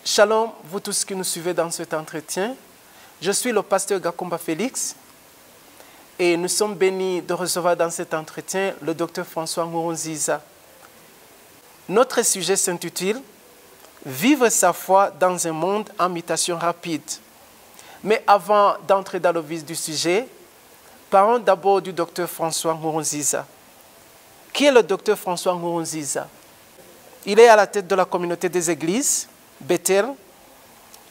Shalom, vous tous qui nous suivez dans cet entretien. Je suis le pasteur Gakumba Félix et nous sommes bénis de recevoir dans cet entretien le docteur François Nkurunziza. Notre sujet s'intitule « Vivre sa foi dans un monde en mutation rapide ». Mais avant d'entrer dans le vif du sujet, parlons d'abord du docteur François Nkurunziza. Qui est le docteur François Nkurunziza? Il est à la tête de la communauté des églises, Bethel.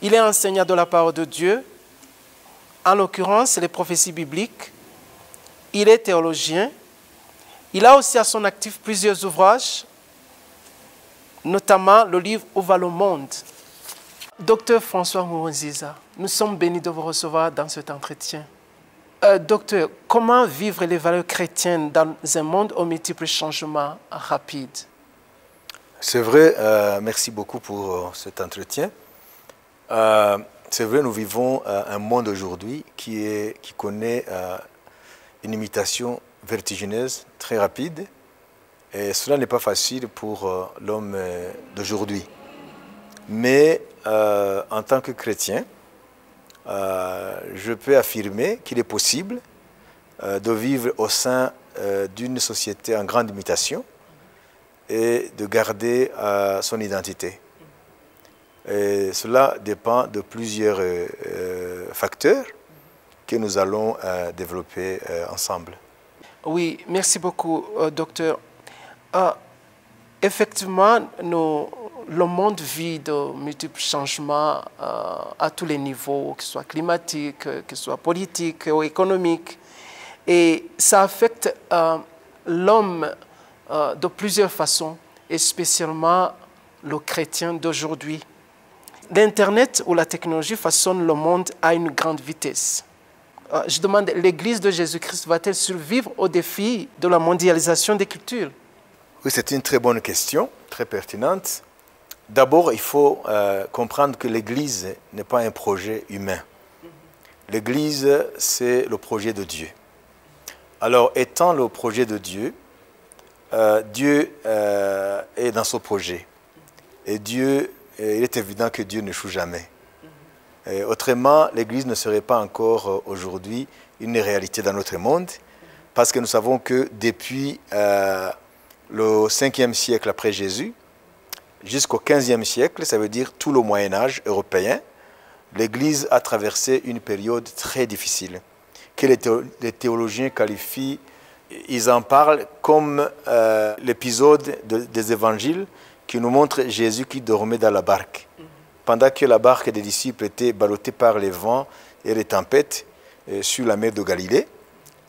Il est enseignant de la parole de Dieu, en l'occurrence les prophéties bibliques. Il est théologien. Il a aussi à son actif plusieurs ouvrages, notamment le livre « Où va le monde ». Docteur François Nkurunziza, nous sommes bénis de vous recevoir dans cet entretien. Docteur, comment vivre les valeurs chrétiennes dans un monde aux multiples changements rapides? C'est vrai, merci beaucoup pour cet entretien. C'est vrai, nous vivons un monde aujourd'hui qui connaît une mutation vertigineuse, très rapide. Et cela n'est pas facile pour l'homme d'aujourd'hui. Mais en tant que chrétien, je peux affirmer qu'il est possible de vivre au sein d'une société en grande mutation et de garder son identité. Et cela dépend de plusieurs facteurs que nous allons développer ensemble. Oui, merci beaucoup, docteur. Effectivement, le monde vit de multiples changements à tous les niveaux, que ce soit climatique, que ce soit politique ou économique. Et ça affecte l'homme de plusieurs façons, et spécialement le chrétien d'aujourd'hui. L'Internet ou la technologie façonne le monde à une grande vitesse. Je demande, l'Église de Jésus-Christ va-t-elle survivre au défi de la mondialisation des cultures? Oui, c'est une très bonne question, très pertinente. D'abord, il faut comprendre que l'Église n'est pas un projet humain. L'Église, c'est le projet de Dieu. Alors, étant le projet de Dieu, Dieu est dans son projet. Et Dieu, il est évident que Dieu n'échoue jamais. Et autrement, l'Église ne serait pas encore aujourd'hui une réalité dans notre monde, parce que nous savons que depuis le 5e siècle après Jésus, jusqu'au 15e siècle, ça veut dire tout le Moyen-Âge européen, l'Église a traversé une période très difficile, que les théologiens qualifient, ils en parlent comme l'épisode des évangiles qui nous montre Jésus qui dormait dans la barque. Pendant que la barque des disciples était ballottée par les vents et les tempêtes sur la mer de Galilée,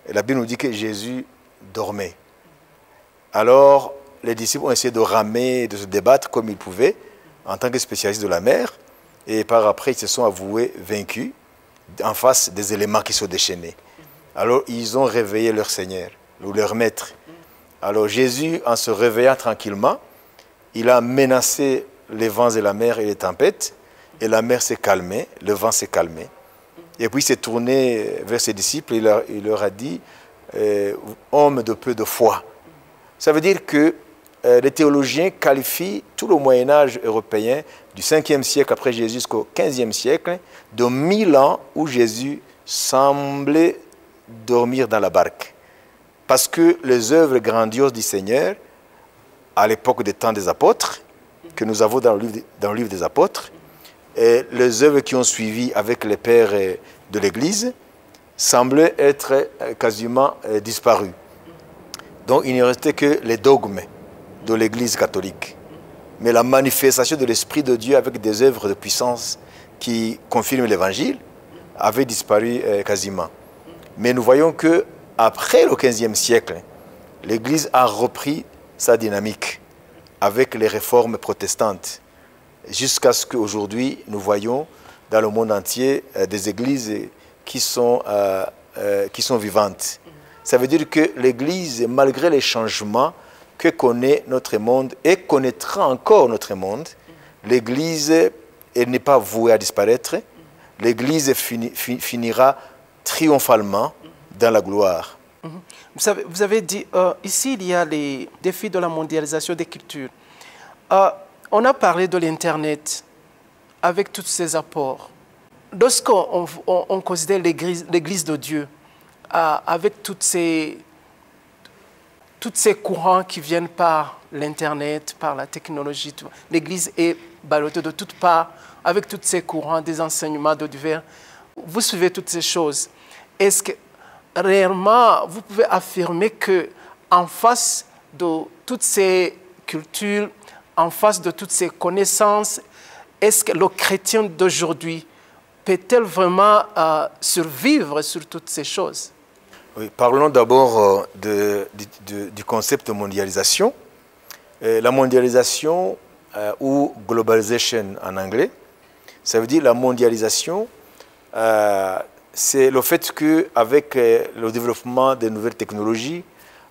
la Bible nous dit que Jésus dormait. Alors, les disciples ont essayé de ramer, de se débattre comme ils pouvaient, en tant que spécialistes de la mer, et par après, ils se sont avoués vaincus en face des éléments qui se déchaînaient. Alors, ils ont réveillé leur Seigneur, ou leur Maître. Alors, Jésus, en se réveillant tranquillement, il a menacé les vents et la mer et les tempêtes, et la mer s'est calmée, le vent s'est calmé. Et puis, il s'est tourné vers ses disciples, il leur a dit, hommes de peu de foi. Ça veut dire que les théologiens qualifient tout le Moyen-Âge européen, du 5e siècle après Jésus jusqu'au 15e siècle, de 1000 ans où Jésus semblait dormir dans la barque. Parce que les œuvres grandioses du Seigneur, à l'époque des temps des apôtres, que nous avons dans le livre des apôtres, et les œuvres qui ont suivi avec les pères de l'Église, semblaient être quasiment disparues. Donc il ne restait que les dogmes de l'Église catholique. Mais la manifestation de l'Esprit de Dieu avec des œuvres de puissance qui confirment l'Évangile avait disparu quasiment. Mais nous voyons qu'après le 15e siècle, l'Église a repris sa dynamique avec les réformes protestantes, jusqu'à ce qu'aujourd'hui, nous voyons dans le monde entier des églises qui sont vivantes. Ça veut dire que l'Église, malgré les changements que connaît notre monde et connaîtra encore notre monde, l'Église n'est pas vouée à disparaître. L'Église finira triomphalement dans la gloire. Vous avez dit, ici, il y a les défis de la mondialisation des cultures. On a parlé de l'Internet. avec tous ces apports, lorsqu'on considère l'Église de Dieu, avec tous ces courants qui viennent par l'Internet, par la technologie, l'Église est ballottée de toutes parts, avec tous ces courants, des enseignements de divers. Vous suivez toutes ces choses. Est-ce que réellement, vous pouvez affirmer qu'en face de toutes ces cultures, en face de toutes ces connaissances, est-ce que le chrétien d'aujourd'hui peut-elle vraiment survivre sur toutes ces choses? Oui, parlons d'abord du concept de mondialisation. La mondialisation, ou globalization en anglais, ça veut dire la mondialisation, c'est le fait qu'avec le développement des nouvelles technologies,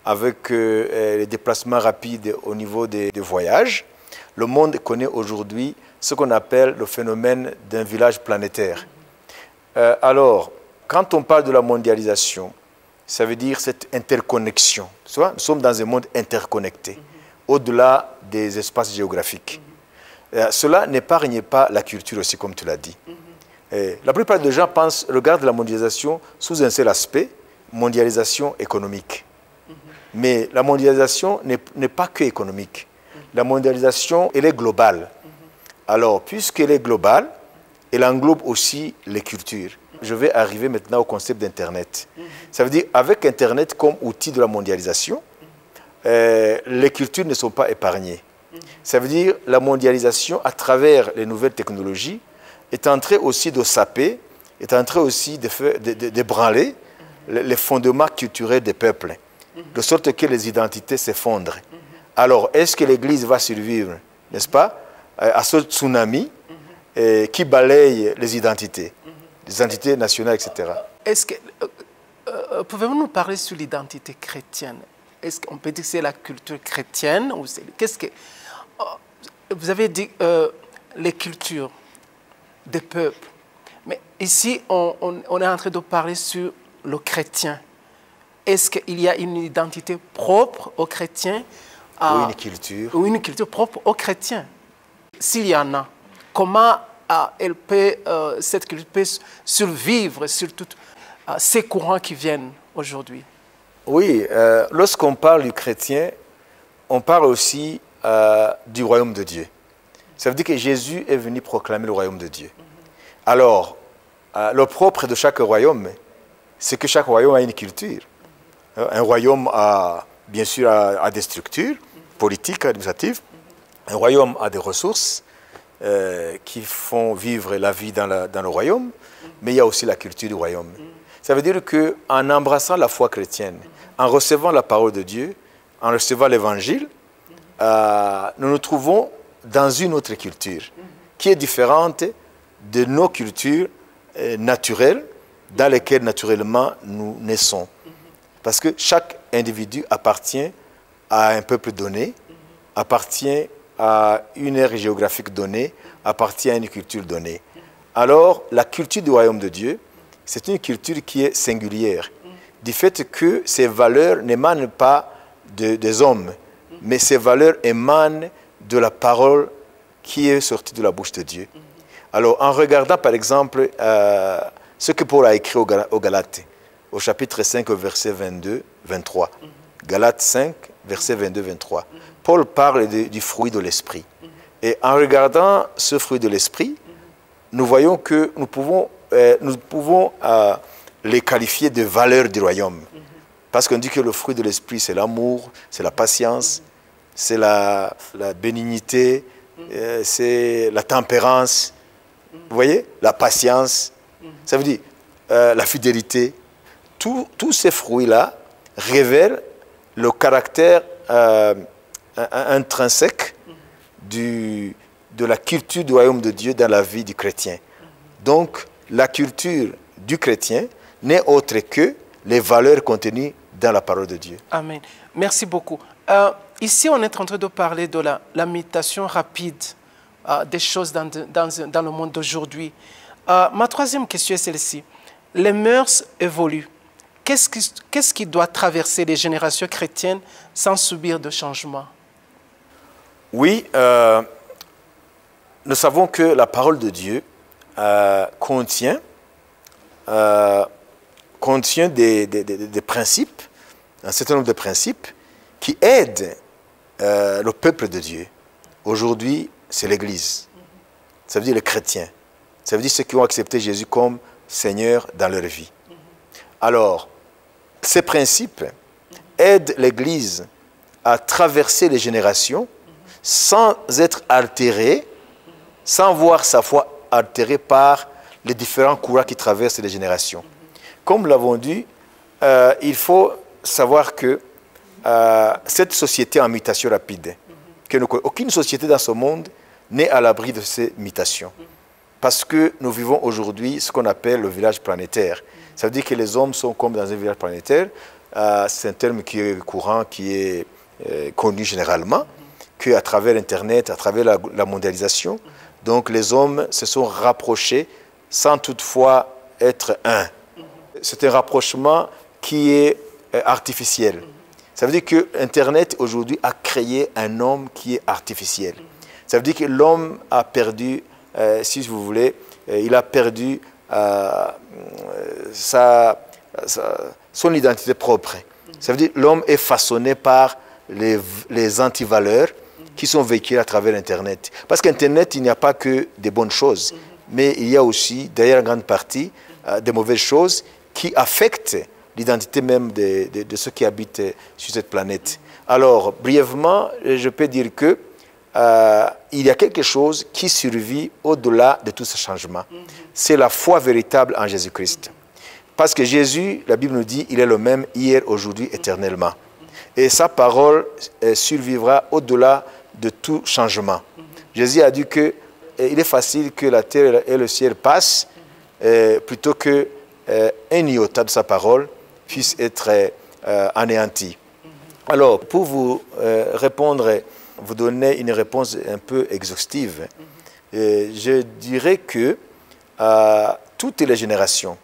avec les déplacements rapides au niveau des voyages, le monde connaît aujourd'hui ce qu'on appelle le phénomène d'un village planétaire. Alors, quand on parle de la mondialisation, ça veut dire cette interconnexion. Nous sommes dans un monde interconnecté, au-delà des espaces géographiques. Cela n'épargne pas la culture aussi, comme tu l'as dit. La plupart des gens regardent la mondialisation sous un seul aspect, mondialisation économique. Mais la mondialisation n'est pas que économique. La mondialisation, elle est globale. Alors, puisqu'elle est globale, elle englobe aussi les cultures. Je vais arriver maintenant au concept d'Internet. Ça veut dire, avec Internet comme outil de la mondialisation, les cultures ne sont pas épargnées. Ça veut dire, la mondialisation, à travers les nouvelles technologies, est en train aussi de saper, est en train aussi d'ébranler les fondements culturels des peuples, de sorte que les identités s'effondrent. Alors, est-ce que l'Église va survivre, n'est-ce pas, à ce tsunami qui balaye les identités nationales, etc. Est-ce que pouvez-vous nous parler sur l'identité chrétienne? Est-ce qu'on peut dire que c'est la culture chrétienne ou qu'est-ce que vous avez dit les cultures des peuples, mais ici on est en train de parler sur le chrétien. Est-ce qu'il y a une identité propre aux chrétiens? Ou une culture. Ou une culture propre aux chrétiens? S'il y en a, comment cette culture peut survivre sur tous ces courants qui viennent aujourd'hui? Oui, lorsqu'on parle du chrétien, on parle aussi du royaume de Dieu. Ça veut dire que Jésus est venu proclamer le royaume de Dieu. Alors, le propre de chaque royaume, c'est que chaque royaume a une culture. Un royaume, bien sûr, a des structures politiques, administratives. Un royaume a des ressources qui font vivre la vie dans le royaume, mais il y a aussi la culture du royaume. Ça veut dire qu'en embrassant la foi chrétienne, en recevant la parole de Dieu, en recevant l'évangile, nous nous trouvons dans une autre culture qui est différente de nos cultures naturelles dans lesquelles naturellement nous naissons. Parce que chaque individu appartient à un peuple donné, appartient à une ère géographique donnée, appartient à une culture donnée. Alors, la culture du royaume de Dieu, c'est une culture qui est singulière, du fait que ces valeurs n'émanent pas des hommes, mais ces valeurs émanent de la parole qui est sortie de la bouche de Dieu. Alors, en regardant par exemple ce que Paul a écrit aux Galates, au chapitre 5, verset 22-23. Galates 5, verset 22-23. Paul parle du fruit de l'esprit. Et en regardant ce fruit de l'esprit, nous voyons que nous pouvons les qualifier de valeurs du royaume. Parce qu'on dit que le fruit de l'esprit, c'est l'amour, c'est la patience, c'est la bénignité, c'est la tempérance, vous voyez, la patience, ça veut dire la fidélité. Tous ces fruits-là révèlent le caractère intrinsèque de la culture du royaume de Dieu dans la vie du chrétien. Donc, la culture du chrétien n'est autre que les valeurs contenues dans la parole de Dieu. Amen. Merci beaucoup. Ici, on est en train de parler de la mutation rapide des choses dans le monde d'aujourd'hui. Ma troisième question est celle-ci. Les mœurs évoluent. Qu'est-ce qui doit traverser les générations chrétiennes sans subir de changement? Oui, nous savons que la parole de Dieu contient des principes, un certain nombre de principes qui aident le peuple de Dieu. Aujourd'hui, c'est l'Église. Ça veut dire les chrétiens. Ça veut dire ceux qui ont accepté Jésus comme Seigneur dans leur vie. Alors, ces principes aident l'Église à traverser les générations sans être altérée, sans voir sa foi altérée par les différents courants qui traversent les générations. Comme nous l'avons dit, il faut savoir que cette société en mutation rapide, aucune société dans ce monde n'est à l'abri de ces mutations. Parce que nous vivons aujourd'hui ce qu'on appelle le village planétaire. Ça veut dire que les hommes sont comme dans un village planétaire. C'est un terme qui est courant, qui est connu généralement, qu'à travers Internet, à travers la mondialisation, donc les hommes se sont rapprochés sans toutefois être un. C'est un rapprochement qui est artificiel. Ça veut dire que Internet aujourd'hui a créé un homme qui est artificiel. Ça veut dire que l'homme a perdu, si vous voulez, il a perdu son identité propre. Ça veut dire que l'homme est façonné par les antivaleurs qui sont véhiculées à travers Internet. Parce qu'Internet, il n'y a pas que des bonnes choses, mais il y a aussi, d'ailleurs, en grande partie, des mauvaises choses qui affectent l'identité même de ceux qui habitent sur cette planète. Alors, brièvement, je peux dire que il y a quelque chose qui survit au-delà de tout ce changement. C'est la foi véritable en Jésus-Christ. Parce que Jésus, la Bible nous dit, il est le même hier, aujourd'hui, éternellement. Et sa parole survivra au-delà de tout changement. Jésus a dit qu'il est facile que la terre et le ciel passent plutôt qu'un iota de sa parole puisse être anéanti. Alors, pour vous répondre, vous donner une réponse un peu exhaustive, je dirais que toutes les générations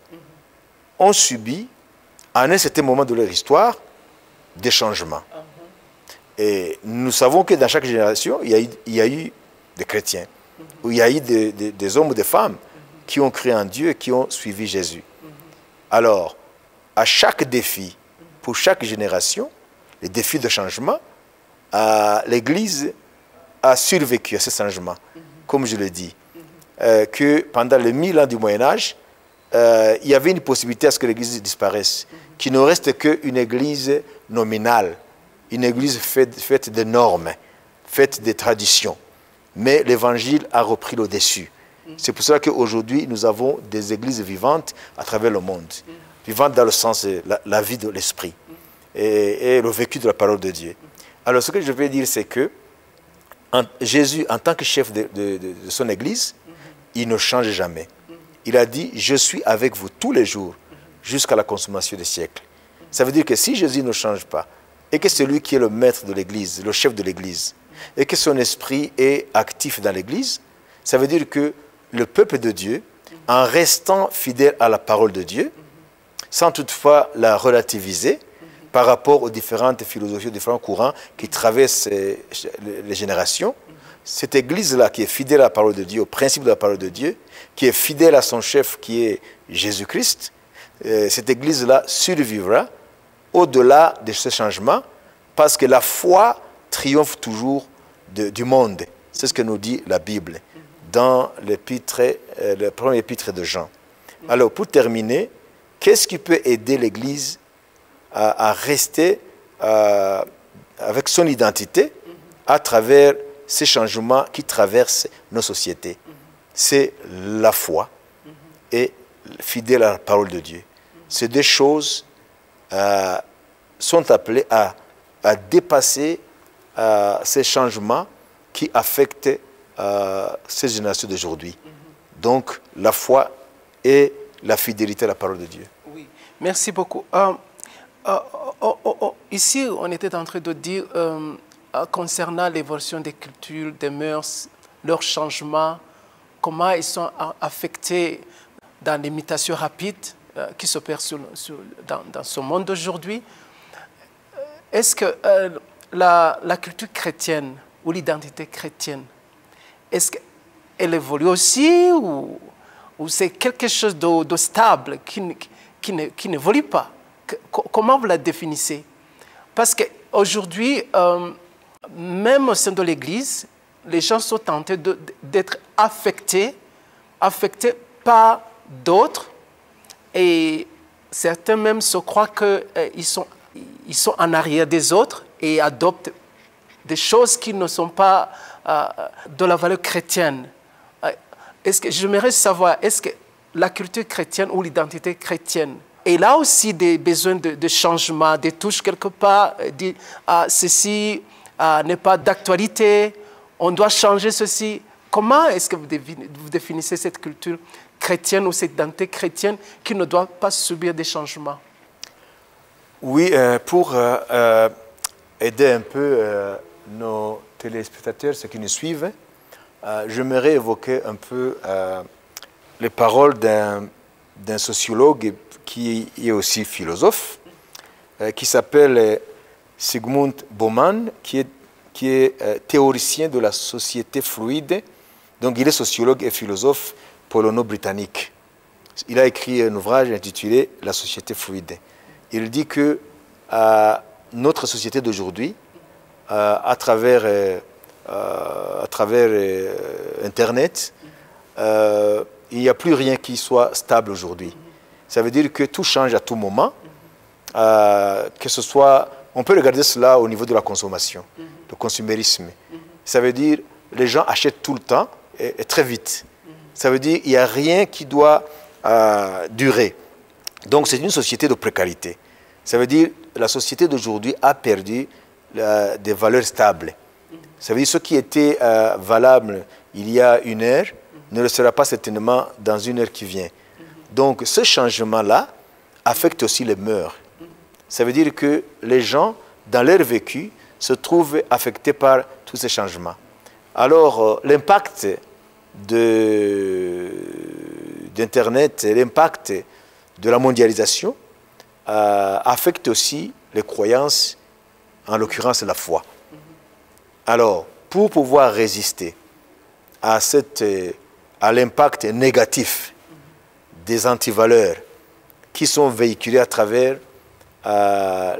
ont subi, à un certain moment de leur histoire, des changements. Et nous savons que dans chaque génération, il y a eu des chrétiens, où il y a eu des hommes ou des femmes qui ont cru en Dieu et qui ont suivi Jésus. Alors, à chaque défi, pour chaque génération, les défis de changement, l'Église a survécu à ces changements, comme je le dis, que pendant les 1000 ans du Moyen-Âge, il y avait une possibilité à ce que l'Église disparaisse, qu'il ne reste qu'une Église nominale, une Église faite de normes, faite de traditions. Mais l'Évangile a repris le dessus. C'est pour cela qu'aujourd'hui, nous avons des églises vivantes à travers le monde, vivantes dans le sens de la vie de l'esprit et le vécu de la parole de Dieu. Alors, ce que je veux dire, c'est que Jésus, en tant que chef de son Église, il ne change jamais. Il a dit, je suis avec vous tous les jours jusqu'à la consommation des siècles. Ça veut dire que si Jésus ne change pas, et que c'est lui qui est le maître de l'Église, le chef de l'Église, et que son esprit est actif dans l'Église, ça veut dire que le peuple de Dieu, en restant fidèle à la parole de Dieu, sans toutefois la relativiser par rapport aux différentes philosophies, aux différents courants qui traversent les générations, cette Église-là qui est fidèle à la parole de Dieu, au principe de la parole de Dieu, qui est fidèle à son chef qui est Jésus-Christ, cette Église-là survivra au-delà de ce changement parce que la foi triomphe toujours du monde. C'est ce que nous dit la Bible dans le premier épître de Jean. Alors, pour terminer, qu'est-ce qui peut aider l'Église à rester avec son identité à travers ces changements qui traversent nos sociétés? C'est la foi et fidèle à la parole de Dieu. Ces deux choses sont appelées à dépasser ces changements qui affectent ces générations d'aujourd'hui. Donc, la foi et la fidélité à la parole de Dieu. Oui, merci beaucoup. Ici, on était en train de dire, concernant l'évolution des cultures, des mœurs, leurs changements, comment ils sont affectés dans les mutations rapides qui s'opèrent dans ce monde d'aujourd'hui. Est-ce que la culture chrétienne ou l'identité chrétienne, est-ce elle évolue aussi ou c'est quelque chose de stable qui n'évolue pas? Comment vous la définissez? Parce qu'aujourd'hui, même au sein de l'Église, les gens sont tentés d'être affectés par d'autres et certains même se croient qu'ils sont en arrière des autres et adoptent des choses qui ne sont pas de la valeur chrétienne. J'aimerais savoir, est-ce que la culture chrétienne ou l'identité chrétienne, elle a aussi des besoins de changement, des touches quelque part, ceci n'est pas d'actualité, on doit changer ceci. Comment est-ce que vous définissez cette culture chrétienne ou cette identité chrétienne qui ne doit pas subir des changements? Oui, pour aider un peu nos téléspectateurs, ceux qui nous suivent, j'aimerais évoquer un peu les paroles d'un sociologue qui est aussi philosophe, qui s'appelle Zygmunt Bauman, qui est théoricien de la société fluide. Donc il est sociologue et philosophe polono-britannique. Il a écrit un ouvrage intitulé « La société fluide ». Il dit que notre société d'aujourd'hui, à travers Internet, il n'y a plus rien qui soit stable aujourd'hui. Ça veut dire que tout change à tout moment, que ce soit, on peut regarder cela au niveau de la consommation, le consumérisme. Ça veut dire les gens achètent tout le temps et très vite. Ça veut dire qu'il n'y a rien qui doit durer. Donc c'est une société de précarité. Ça veut dire que la société d'aujourd'hui a perdu des valeurs stables. Ça veut dire que ce qui était valable il y a une heure ne le sera pas certainement dans une heure qui vient. Donc ce changement-là affecte aussi les mœurs. Ça veut dire que les gens, dans leur vécu, se trouvent affectés par tous ces changements. Alors l'impact d'Internet et l'impact de la mondialisation affecte aussi les croyances, en l'occurrence la foi. Alors, pour pouvoir résister à l'impact négatif des antivaleurs qui sont véhiculées à travers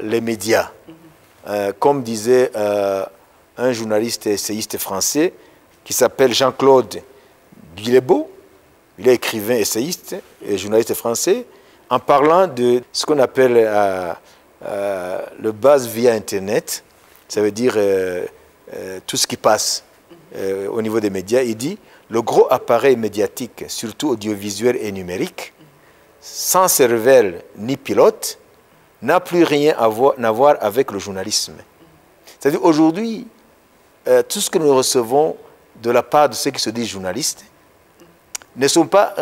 les médias, comme disait un journaliste et essayiste français qui s'appelle Jean-Claude Guillebeau, il est écrivain, essayiste et journaliste français, en parlant de ce qu'on appelle le buzz via Internet, ça veut dire tout ce qui passe au niveau des médias. Il dit « Le gros appareil médiatique, surtout audiovisuel et numérique, sans cervelle ni pilote, n'a plus rien à voir avec le journalisme. » C'est-à-dire aujourd'hui, tout ce que nous recevons de la part de ceux qui se disent journalistes ne sont pas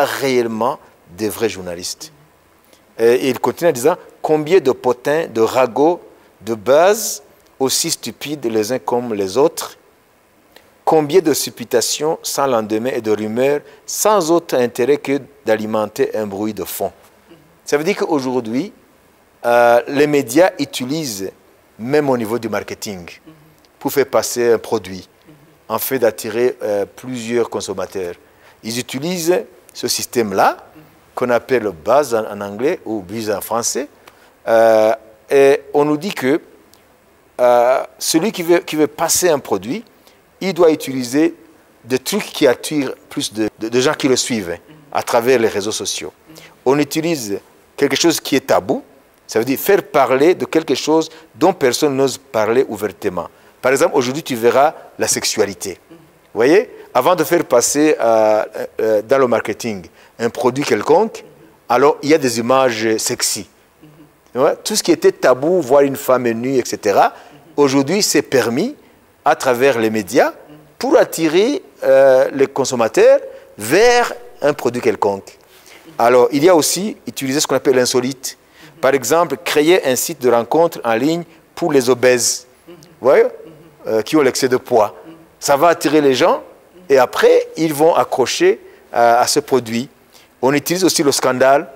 réellement des vrais journalistes. Et il continue en disant « Combien de potins, de ragots, de buzz, aussi stupides les uns comme les autres, combien de supputations sans lendemain et de rumeurs sans autre intérêt que d'alimenter un bruit de fond. » Ça veut dire qu'aujourd'hui, les médias utilisent, même au niveau du marketing, pour faire passer un produit, en fait d'attirer plusieurs consommateurs. Ils utilisent ce système-là, qu'on appelle le buzz en anglais ou buzz en français, et on nous dit que celui qui veut passer un produit, il doit utiliser des trucs qui attirent plus de gens qui le suivent à travers les réseaux sociaux. On utilise quelque chose qui est tabou, ça veut dire faire parler de quelque chose dont personne n'ose parler ouvertement. Par exemple, aujourd'hui, tu verras la sexualité. Vous voyez, avant de faire passer dans le marketing un produit quelconque, alors il y a des images sexy. Tout ce qui était tabou, voir une femme nue, etc., aujourd'hui, c'est permis à travers les médias pour attirer les consommateurs vers un produit quelconque. Alors, il y a aussi utiliser ce qu'on appelle l'insolite. Par exemple, créer un site de rencontre en ligne pour les obèses, vous voyez, qui ont l'excès de poids. Ça va attirer les gens et après, ils vont accrocher à ce produit. On utilise aussi le scandale.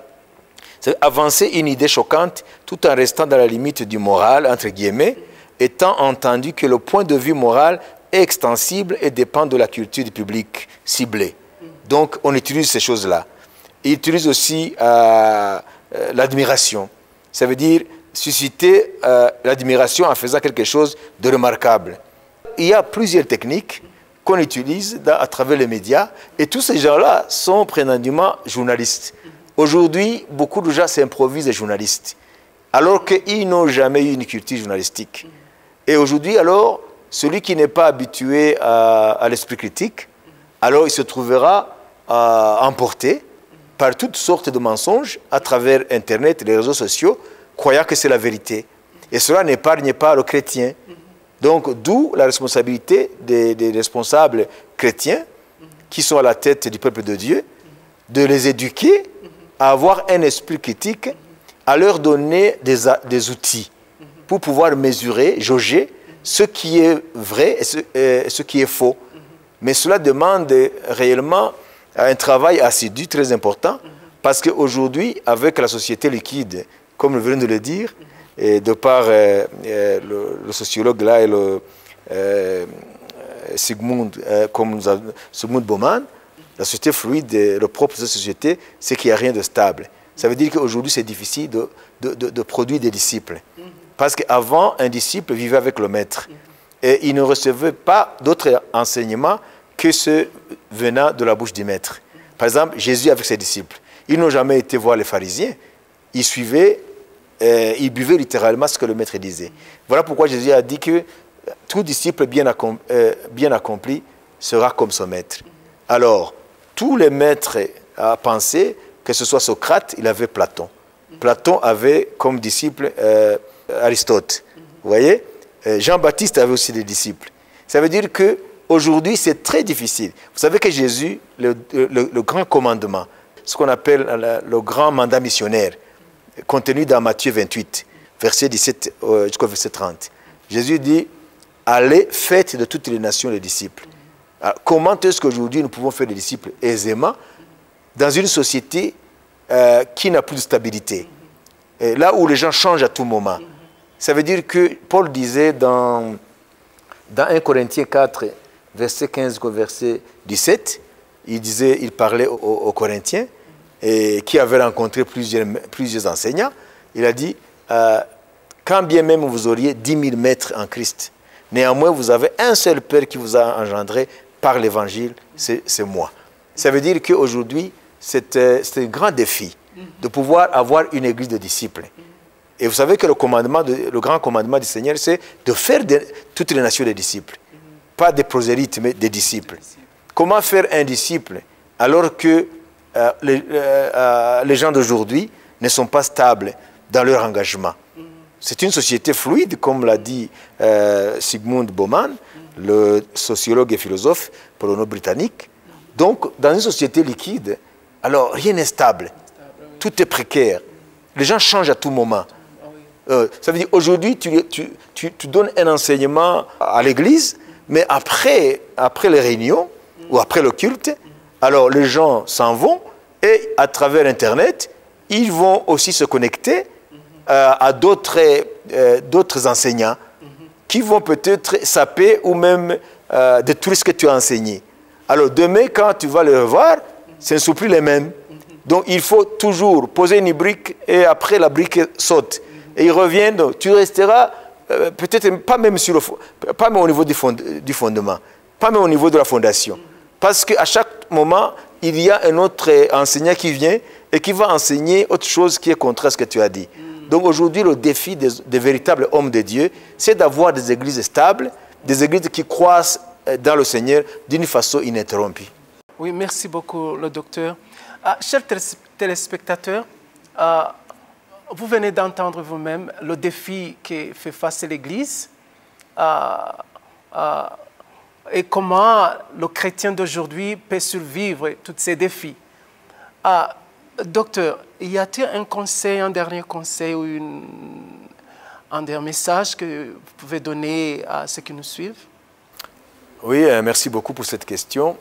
C'est avancer une idée choquante tout en restant dans la limite du moral, entre guillemets, étant entendu que le point de vue moral est extensible et dépend de la culture du public ciblé. Donc, on utilise ces choses-là. Il utilise aussi l'admiration. Ça veut dire susciter l'admiration en faisant quelque chose de remarquable. Il y a plusieurs techniques qu'on utilise à travers les médias et tous ces gens-là sont prétendument journalistes. Aujourd'hui, beaucoup de gens s'improvisent journalistes alors qu'ils n'ont jamais eu une culture journalistique. Et aujourd'hui, alors, celui qui n'est pas habitué à l'esprit critique, alors il se trouvera emporté par toutes sortes de mensonges à travers Internet, les réseaux sociaux, croyant que c'est la vérité. Et cela n'épargne pas le chrétien. Donc, d'où la responsabilité des responsables chrétiens qui sont à la tête du peuple de Dieu, de les éduquer à avoir un esprit critique, à leur donner des outils pour pouvoir mesurer, jauger ce qui est vrai et ce qui est faux. Mais cela demande réellement un travail assidu très important parce qu'aujourd'hui, avec la société liquide, comme nous venons de le dire, et de par le sociologue là et le Sigmund Bauman, la société fluide, le propre de cette société, c'est qu'il n'y a rien de stable. Ça veut dire qu'aujourd'hui, c'est difficile de produire des disciples. Parce qu'avant, un disciple vivait avec le maître. Et il ne recevait pas d'autres enseignements que ceux venant de la bouche du maître. Par exemple, Jésus avec ses disciples. Ils n'ont jamais été voir les pharisiens. Ils suivaient, ils buvaient littéralement ce que le maître disait. Voilà pourquoi Jésus a dit que tout disciple bien accompli sera comme son maître. Alors, tous les maîtres à penser, que ce soit Socrate, il avait Platon. Platon avait comme disciple Aristote. Vous voyez? Jean-Baptiste avait aussi des disciples. Ça veut dire qu'aujourd'hui, c'est très difficile. Vous savez que Jésus, le grand commandement, ce qu'on appelle le grand mandat missionnaire, contenu dans Matthieu 28, verset 17 jusqu'au verset 30. Jésus dit, allez, faites de toutes les nations les disciples. Alors, comment est-ce qu'aujourd'hui nous pouvons faire des disciples aisément dans une société qui n'a plus de stabilité, et là où les gens changent à tout moment? Ça veut dire que Paul disait dans 1 Corinthiens 4, verset 15 au verset 17, il parlait aux Corinthiens et qui avaient rencontré plusieurs enseignants. Il a dit, quand bien même vous auriez 10 000 maîtres en Christ, néanmoins vous avez un seul Père qui vous a engendré par l'évangile, c'est moi. Ça veut dire qu'aujourd'hui, c'est un grand défi de pouvoir avoir une église de disciples. Et vous savez que le grand commandement du Seigneur, c'est de faire toutes les nations des disciples. Pas des prosélytes, mais des disciples. Comment faire un disciple alors que les gens d'aujourd'hui ne sont pas stables dans leur engagement? C'est une société fluide, comme l'a dit Sigmund Bauman, le sociologue et philosophe polono-britannique. Donc, dans une société liquide, alors rien n'est stable. Tout est précaire. Les gens changent à tout moment. Ça veut dire aujourd'hui, tu donnes un enseignement à l'église, mais après les réunions ou après le culte, alors les gens s'en vont et à travers Internet, ils vont aussi se connecter à d'autres enseignants qui vont peut-être saper ou même détruire ce que tu as enseigné. Alors demain, quand tu vas les revoir, ce ne sont plus les mêmes. Donc il faut toujours poser une brique et après la brique saute. Et ils reviennent, donc tu resteras peut-être pas même au niveau du fondement, pas même au niveau de la fondation. Parce qu'à chaque moment, il y a un autre enseignant qui vient et qui va enseigner autre chose qui est contraire à ce que tu as dit. Donc aujourd'hui, le défi des véritables hommes de Dieu, c'est d'avoir des églises stables, des églises qui croissent dans le Seigneur d'une façon ininterrompue. Oui, merci beaucoup, le docteur. Chers téléspectateurs, vous venez d'entendre vous-même le défi que fait face l'Église et comment le chrétien d'aujourd'hui peut survivre tous ces défis. Docteur, y a-t-il un conseil, un dernier conseil ou un dernier message que vous pouvez donner à ceux qui nous suivent? Oui, merci beaucoup pour cette question.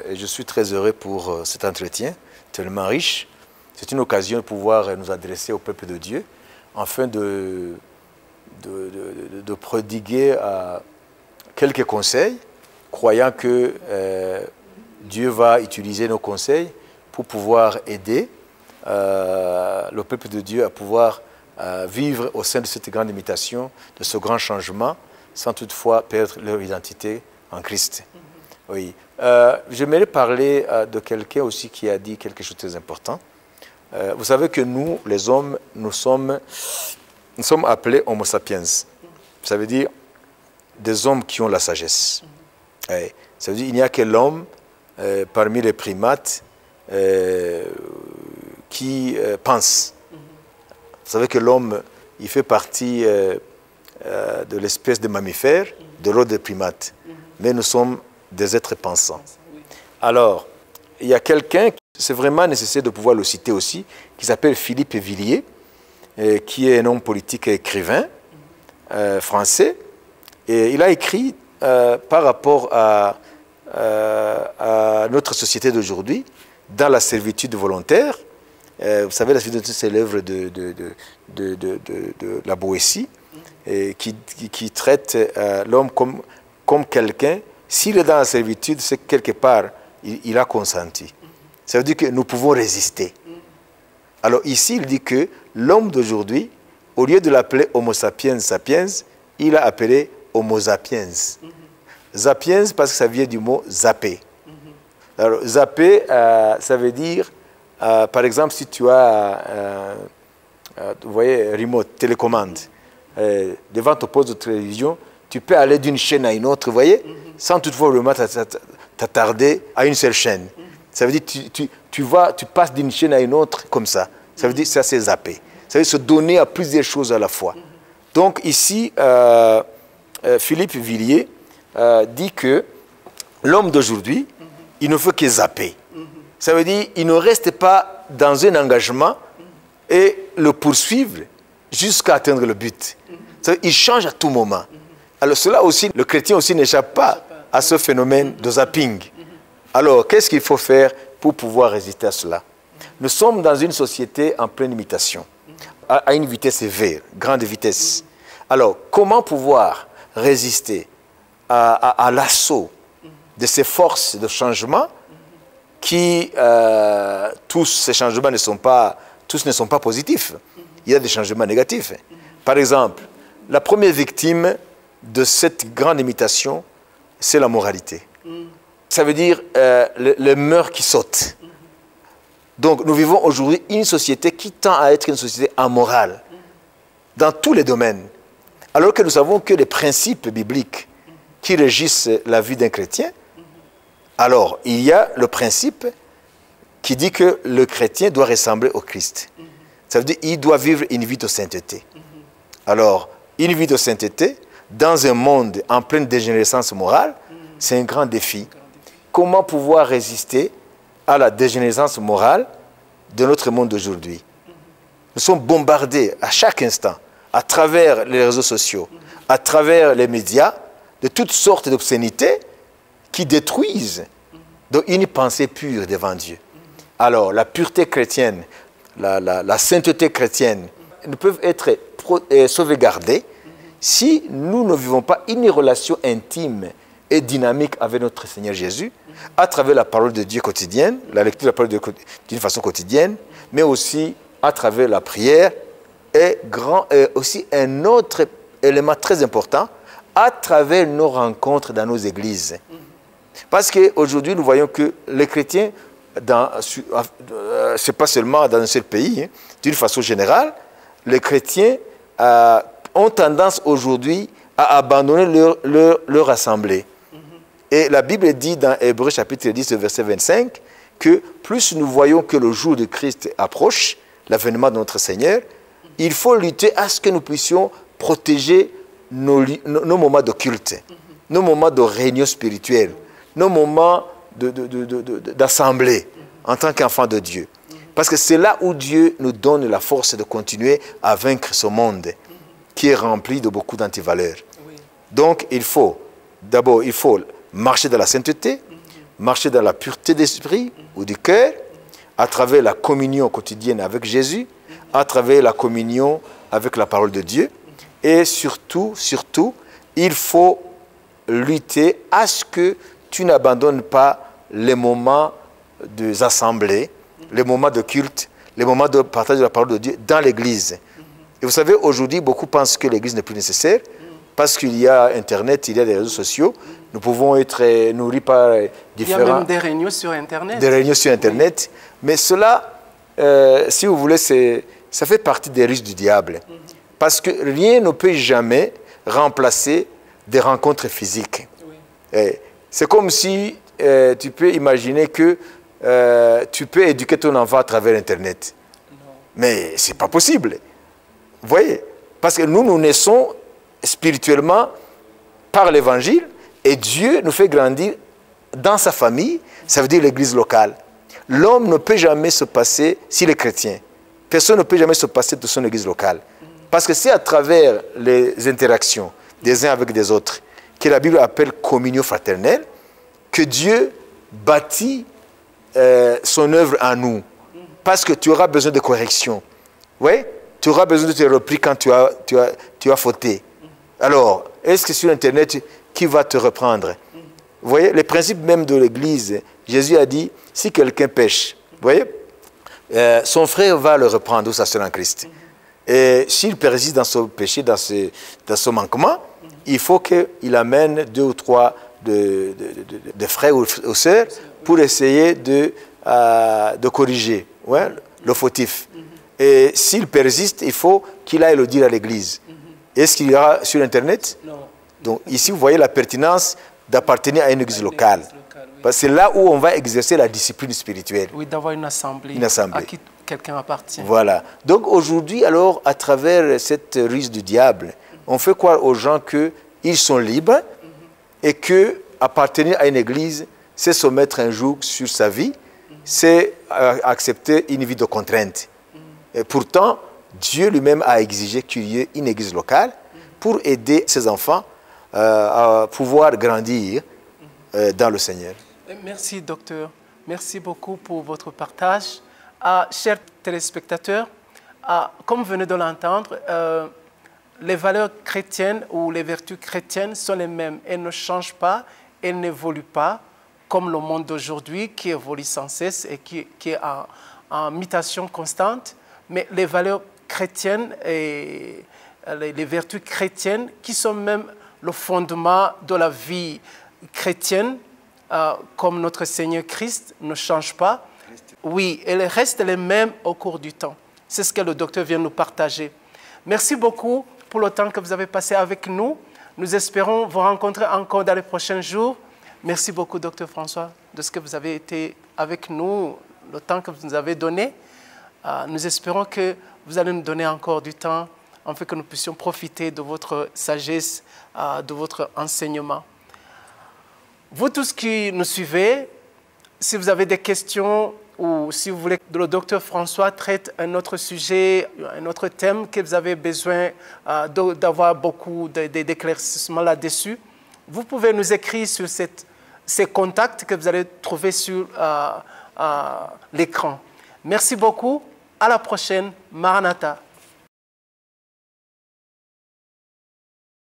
Et je suis très heureux pour cet entretien tellement riche. C'est une occasion de pouvoir nous adresser au peuple de Dieu afin de prodiguer quelques conseils, croyant que Dieu va utiliser nos conseils pour pouvoir aider le peuple de Dieu à pouvoir vivre au sein de cette grande imitation, de ce grand changement, sans toutefois perdre leur identité en Christ. Oui. J'aimerais parler de quelqu'un aussi qui a dit quelque chose de très important. Vous savez que nous, les hommes, nous sommes appelés Homo sapiens. Ça veut dire des hommes qui ont la sagesse. Ça veut dire qu'il n'y a que l'homme parmi les primates qui pense. Vous savez que l'homme, il fait partie de l'espèce de mammifère, de l'ordre des primates. Mais nous sommes des êtres pensants. Alors, il y a quelqu'un, c'est vraiment nécessaire de pouvoir le citer aussi, qui s'appelle Philippe Villiers, qui est un homme politique et écrivain français. Et il a écrit par rapport à notre société d'aujourd'hui, dans la servitude volontaire. Vous savez, la servitude, c'est l'œuvre de la Boétie, qui traite l'homme comme quelqu'un. S'il est dans la servitude, c'est que quelque part, il a consenti. Ça veut dire que nous pouvons résister. Alors ici, il dit que l'homme d'aujourd'hui, au lieu de l'appeler Homo sapiens sapiens, il a appelé Homo sapiens. Sapiens parce que ça vient du mot zapper. Alors zapper, ça veut dire, par exemple, si tu as, vous voyez, remote, télécommande, devant ton poste de télévision, tu peux aller d'une chaîne à une autre, vous voyez, sans toutefois vraiment t'attarder à une seule chaîne. Ça veut dire que tu passes d'une chaîne à une autre comme ça. Ça veut dire que ça, c'est zapper. Ça veut dire se donner à plusieurs choses à la fois. Donc ici, Philippe Villiers dit que l'homme d'aujourd'hui, il ne fait que zapper. Ça veut dire qu'il ne reste pas dans un engagement et le poursuivre jusqu'à atteindre le but. Ça veut dire, il change à tout moment. Alors cela aussi, le chrétien aussi n'échappe pas à ce phénomène de zapping. Alors, qu'est-ce qu'il faut faire pour pouvoir résister à cela? Nous sommes dans une société en pleine imitation, à une vitesse élevée, grande vitesse. Alors, comment pouvoir résister à l'assaut de ces forces de changement qui, tous ces changements ne sont pas positifs. Il y a des changements négatifs. Par exemple, la première victime de cette grande imitation, c'est la moralité. Ça veut dire les mœurs qui sautent. Donc nous vivons aujourd'hui une société qui tend à être une société amorale dans tous les domaines. Alors que nous savons que les principes bibliques qui régissent la vie d'un chrétien, alors il y a le principe qui dit que le chrétien doit ressembler au Christ. Ça veut dire qu'il doit vivre une vie de sainteté. Alors, une vie de sainteté, dans un monde en pleine dégénérescence morale, c'est un grand défi. Comment pouvoir résister à la dégénérescence morale de notre monde d'aujourd'hui? Nous sommes bombardés à chaque instant, à travers les réseaux sociaux, à travers les médias, de toutes sortes d'obscénités qui détruisent une pensée pure devant Dieu. Alors, la pureté chrétienne, la sainteté chrétienne ne peuvent être sauvegardées si nous ne vivons pas une relation intime et dynamique avec notre Seigneur Jésus à travers la parole de Dieu quotidienne, la lecture de la parole de Dieu d'une façon quotidienne, mais aussi à travers la prière et aussi un autre élément très important, à travers nos rencontres dans nos églises. Parce qu'aujourd'hui, nous voyons que les chrétiens, ce n'est pas seulement dans un seul pays, d'une façon générale, les chrétiens ont tendance aujourd'hui à abandonner leur assemblée. Et la Bible dit dans Hébreux chapitre 10, verset 25, que plus nous voyons que le jour de Christ approche, l'avènement de notre Seigneur, il faut lutter à ce que nous puissions protéger nos moments de culte, nos moments de réunion spirituelle, nos moments d'assemblée en tant qu'enfants de Dieu. Parce que c'est là où Dieu nous donne la force de continuer à vaincre ce monde qui est rempli de beaucoup d'antivaleurs. Donc, d'abord, il faut marcher dans la sainteté, marcher dans la pureté d'esprit ou du cœur, à travers la communion quotidienne avec Jésus, à travers la communion avec la parole de Dieu. Et surtout, il faut lutter à ce que tu n'abandonnes pas les moments des assemblées, les moments de culte, les moments de partage de la parole de Dieu dans l'Église. Et vous savez, aujourd'hui, beaucoup pensent que l'Église n'est plus nécessaire parce qu'il y a Internet, il y a des réseaux sociaux. Nous pouvons être nourris par différents... Il y a même des réunions sur Internet. Des réunions sur Internet. Oui. Mais cela, si vous voulez, ça fait partie des risques du diable. Parce que rien ne peut jamais remplacer des rencontres physiques. Oui. C'est comme si tu peux imaginer que tu peux éduquer ton enfant à travers Internet. Non. Mais ce n'est pas possible. Vous voyez? Parce que nous naissons spirituellement par l'Évangile et Dieu nous fait grandir dans sa famille, ça veut dire l'Église locale. L'homme ne peut jamais se passer, s'il est chrétien, personne ne peut jamais se passer de son Église locale. Parce que c'est à travers les interactions des uns avec des autres, que la Bible appelle communion fraternelle, que Dieu bâtit son œuvre en nous. Parce que tu auras besoin de correction. Oui? Tu auras besoin de te reprendre quand tu as fauté. Alors, est-ce que sur Internet, qui va te reprendre? Vous voyez, les principes même de l'Église, Jésus a dit, si quelqu'un pêche, vous voyez, son frère va le reprendre, ou sa sœur en Christ. Et s'il persiste dans son péché, dans son manquement, il faut qu'il amène 2 ou 3 de frères ou sœurs pour essayer de corriger le fautif. Et s'il persiste, il faut qu'il aille le dire à l'Église. Est-ce qu'il y aura sur Internet? Non. Donc ici, vous voyez la pertinence d'appartenir à une église locale. Parce que c'est là où on va exercer la discipline spirituelle. Oui, d'avoir une assemblée à qui quelqu'un appartient. Voilà. Donc aujourd'hui, alors, à travers cette ruse du diable, on fait croire aux gens qu'ils sont libres et qu'appartenir à une église, c'est se mettre un joug sur sa vie, c'est accepter une vie de contrainte. Et pourtant, Dieu lui-même a exigé qu'il y ait une église locale pour aider ses enfants à pouvoir grandir dans le Seigneur. Merci, docteur. Merci beaucoup pour votre partage. Chers téléspectateurs, comme vous venez de l'entendre, les valeurs chrétiennes ou les vertus chrétiennes sont les mêmes. Elles ne changent pas, elles n'évoluent pas, comme le monde d'aujourd'hui qui évolue sans cesse et qui est en mutation constante. Mais les valeurs chrétiennes et les vertus chrétiennes qui sont même le fondement de la vie chrétienne, comme notre Seigneur Christ, ne change pas. Oui, elles restent les mêmes au cours du temps. C'est ce que le docteur vient nous partager. Merci beaucoup pour le temps que vous avez passé avec nous. Nous espérons vous rencontrer encore dans les prochains jours. Merci beaucoup, docteur François, de ce que vous avez été avec nous, le temps que vous nous avez donné. Nous espérons que vous allez nous donner encore du temps afin que nous puissions profiter de votre sagesse, de votre enseignement. Vous tous qui nous suivez, si vous avez des questions ou si vous voulez que le docteur François traite un autre sujet, un autre thème, que vous avez besoin d'avoir beaucoup d'éclaircissements là-dessus, vous pouvez nous écrire sur ces contacts que vous allez trouver sur l'écran. Merci beaucoup. À la prochaine. Maranatha.